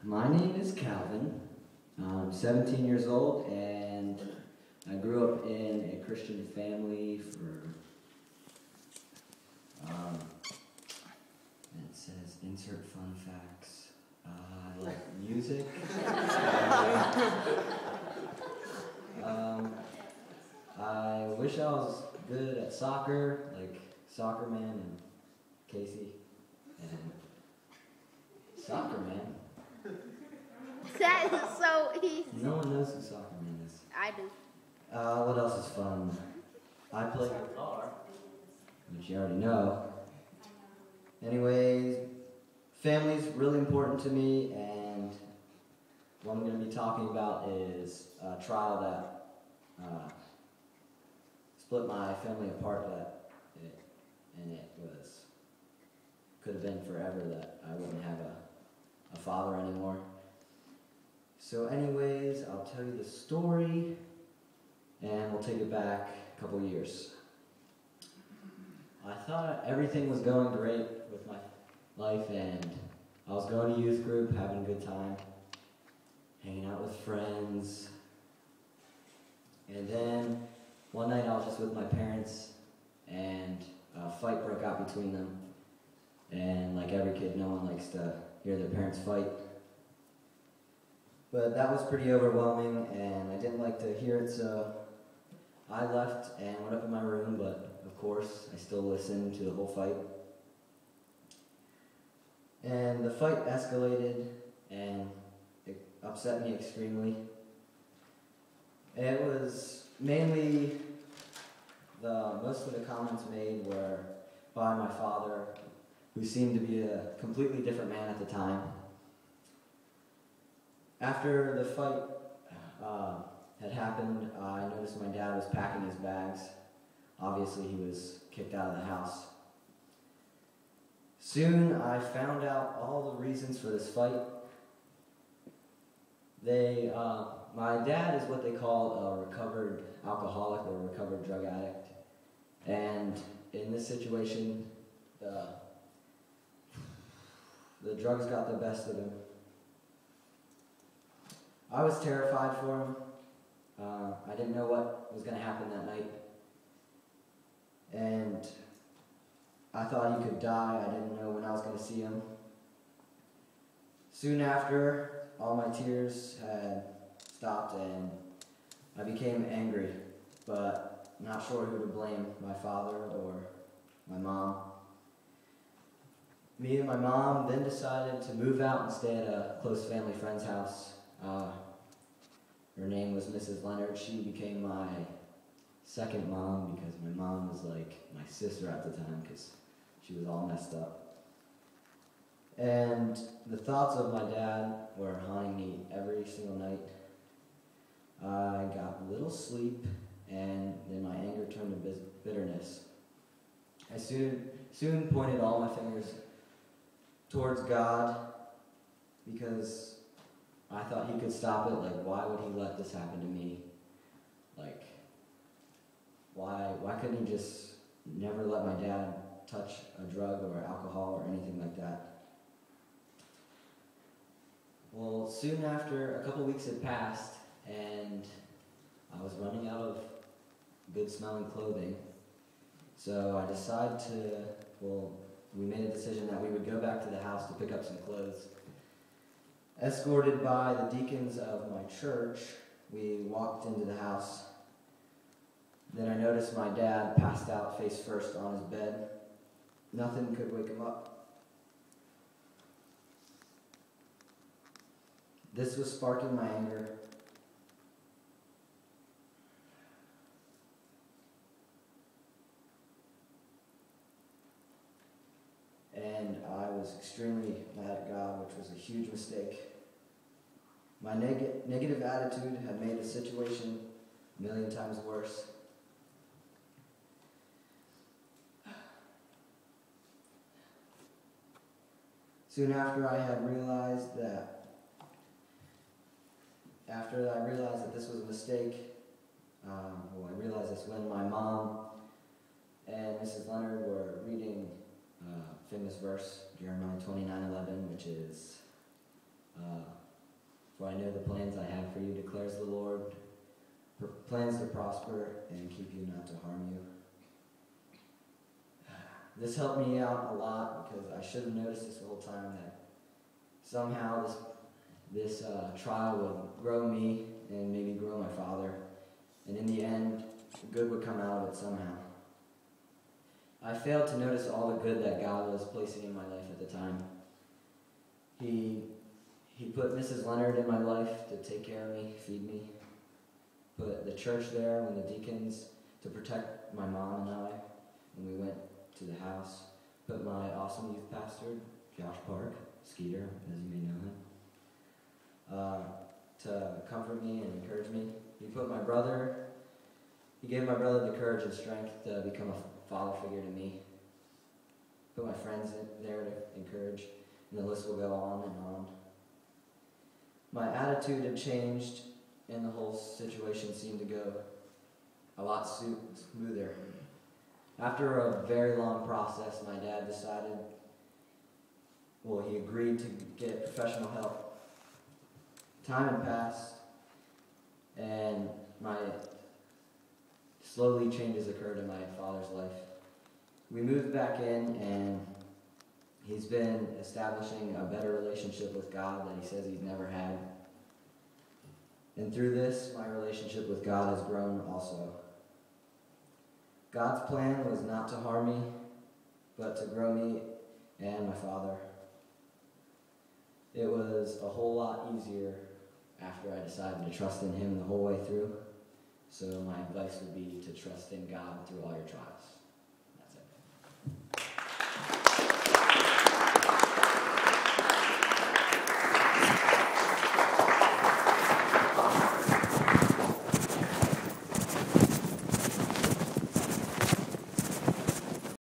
My name is Calvin. I'm 17 years old, and I grew up in a Christian family for, it says insert fun facts. I like music. I wish I was good at soccer, like Soccer Man and Casey. And Soccer Man? That is so easy. No one knows who Soccer Man is. I do. What else is fun? I play guitar, which you already know. Anyways, family's really important to me, and what I'm going to be talking about is a trial that split my family apart, and it could have been forever that I wouldn't have a father anymore. So anyways, I'll tell you the story, and we'll take it back a couple years. I thought everything was going great with my life, and I was going to youth group, having a good time, hanging out with friends. And then one night I was just with my parents, and a fight broke out between them. And like every kid, no one likes to hear their parents fight. But that was pretty overwhelming, and I didn't like to hear it, so I left and went up in my room, but of course, I still listened to the whole fight. And the fight escalated, and it upset me extremely. It was mainly most of the comments made were by my father, who seemed to be a completely different man at the time. After the fight had happened, I noticed my dad was packing his bags. Obviously, he was kicked out of the house. Soon, I found out all the reasons for this fight. My dad is what they call a recovered alcoholic or a recovered drug addict. And in this situation, the drugs got the best of him. I was terrified for him. I didn't know what was going to happen that night. And I thought he could die. I didn't know when I was going to see him. Soon after, all my tears had stopped, and I became angry, but not sure who to blame, my father or my mom. Me and my mom then decided to move out and stay at a close family friend's house. Her name was Mrs. Leonard. She became my second mom because my mom was like my sister at the time because she was all messed up. And the thoughts of my dad were haunting me every single night. I got little sleep, and then my anger turned to bitterness. I soon pointed all my fingers towards God because I thought he could stop it. Like, why would he let this happen to me? Like, why couldn't he just never let my dad touch a drug or alcohol or anything like that? Well, soon after, a couple weeks had passed, and I was running out of good-smelling clothing. So I decided we made a decision that we would go back to the house to pick up some clothes. Escorted by the deacons of my church, we walked into the house. Then I noticed my dad passed out face first on his bed. Nothing could wake him up. This was sparking my anger. And I was extremely mad at God, which was a huge mistake. My negative attitude had made the situation a million times worse. Soon after I realized that this was a mistake, I realized this when my mom and Mrs. Leonard were reading famous verse, Jeremiah 29:11, which is, For I know the plans I have for you, declares the Lord, plans to prosper and keep you, not to harm you. This helped me out a lot because I should have noticed this the whole time that somehow this trial would grow me and maybe grow my father. And in the end, good would come out of it somehow. I failed to notice all the good that God was placing in my life at the time. He put Mrs. Leonard in my life to take care of me, feed me. Put the church there when the deacons to protect my mom and I when we went to the house. Put my awesome youth pastor, Josh Park, Skeeter, as you may know him, to comfort me and encourage me. He gave my brother the courage and strength to become a father figure to me. Put my friends in there to encourage, and the list will go on and on. My attitude had changed, and the whole situation seemed to go a lot smoother. After a very long process, my dad decided, he agreed to get professional help. Time had passed, and slowly changes occurred in my father's life. We moved back in, and he's been establishing a better relationship with God that he says he's never had. And through this, my relationship with God has grown also. God's plan was not to harm me, but to grow me and my father. It was a whole lot easier after I decided to trust in him the whole way through. So my advice would be to trust in God through all your trials.